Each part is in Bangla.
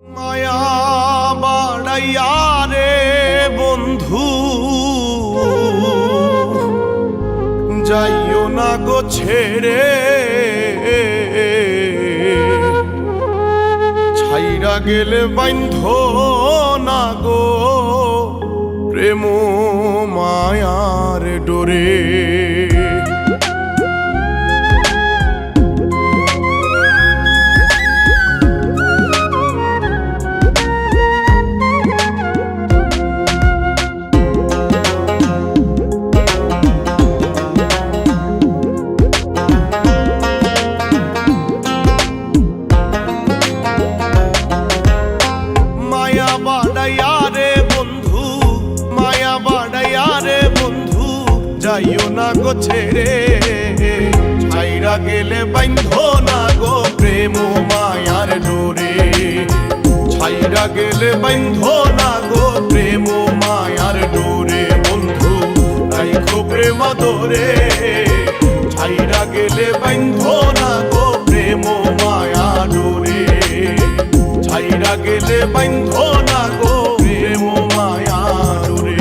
মায়া বাড়াইয়া রে বন্ধু যাইও না গো ছেড়ে, ছাইরা গেলে বাইন্ধ না গো প্রেম মায়ার ডোরে। যাইও না গো ছেড়ে, ছাইরা গেলে বাইন্ধ না গো প্রেম মায়ার ডোরে। ছাইরা গেলে বাইন্ধ না গো প্রেম মায়ার ডোরে। বন্ধু রাইখো প্রেম ধরে, ছাইরা গেলে বাইন্ধ না গো প্রেম মায়া ডোরে। ছাইরা গেলে বাইন্ধ না গো প্রেম মায়া ডোরে।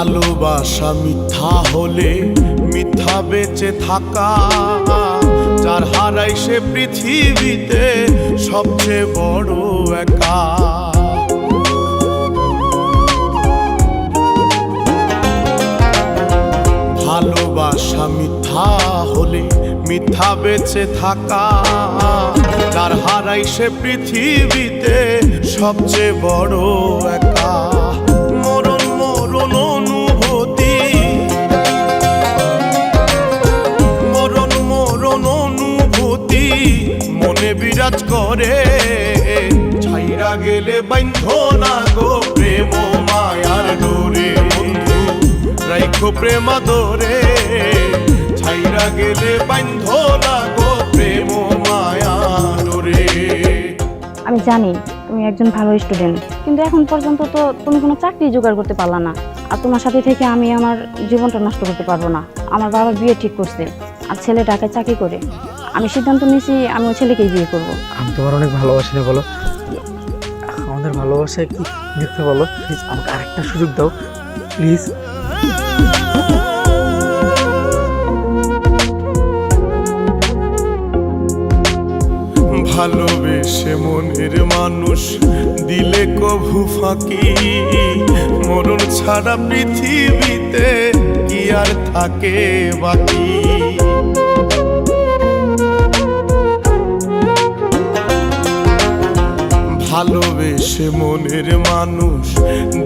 ভালোবাসা মিথ্যা হলে মিথ্যা বেঁচে থাকা, যার হারাই সে পৃথিবীতে সবচেয়ে বড় একা। ভালোবাসা মিথ্যা হলে মিথ্যা বেঁচে থাকা, যার হারাই সে পৃথিবীতে সবচেয়ে বড় একা। মরণ মরণ অনুভূতি, মরণ মরণ অনুভূতি মনে বিরাজ করে। ছাইরা গেলে বাইন্ধ না গো প্রেম মায়ার ডোরে। বন্ধু রাইখো প্রেম ধরে, ছাইরা গেলে বাইন্ধ না গো প্রেম মায়া ডোরে। আমি জানি তুমি একজন ভালো স্টুডেন্ট, কিন্তু এখন পর্যন্ত তো তুমি কোনো চাকরি জোগাড় করতে পারলা না। আর তোমার সাথে থেকে আমি আমার জীবনটা নষ্ট করতে পারবো না। আমার বাবা বিয়ে ঠিক করছে, আর ছেলে ঢাকায় চাকরি করে। আমি সিদ্ধান্ত নিয়েছি আমি ওই ছেলেকেই বিয়ে করব। আমি তোমার অনেক ভালোবাসি না বলো, আমাদের ভালোবাসায় কি মিথ্যা বলো? প্লিজ আমাকে আরেকটা সুযোগ দাও প্লিজ। ভালোবেসে মনের মানুষ দিলে কভু ফাঁকি, মরণ ছাড়া পৃথিবীতে কি আর থাকে বাকি। ভালোবেসে মনের মানুষ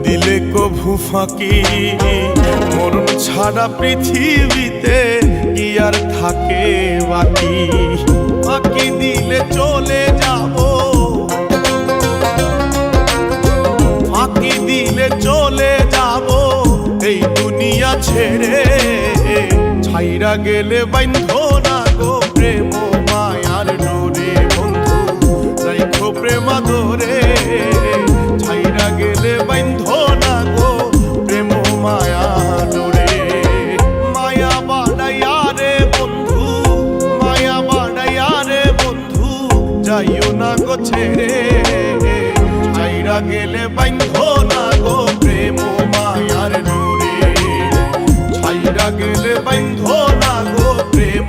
দিলে কভু ফাঁকি, মরণ ছাড়া পৃথিবীতে কি আর থাকে বাকি। ফাঁকি দিলে চলে যাব, ফাঁকি দিলে চলে যাব এই দুনিয়া ছেড়ে। ছাইরা গেলে বাইন্ধ না গো প্রেম মায়ার ডোরে। বন্ধু রাইখো প্রেম ধরে, ছাইরা গেলে বাইন্ধ না গো প্রেম মায়া ডোরে। মায়া বাড়াইয়া রে বন্ধু, মায়া বাড়াইয়া রে বন্ধু যাইও না গো ছেড়ে। ছাইরা গেলে বাইন্ধ না গো প্রেম মায়ার ডোরে। ছাইরা গেলে বাইন্ধ না গো প্রেম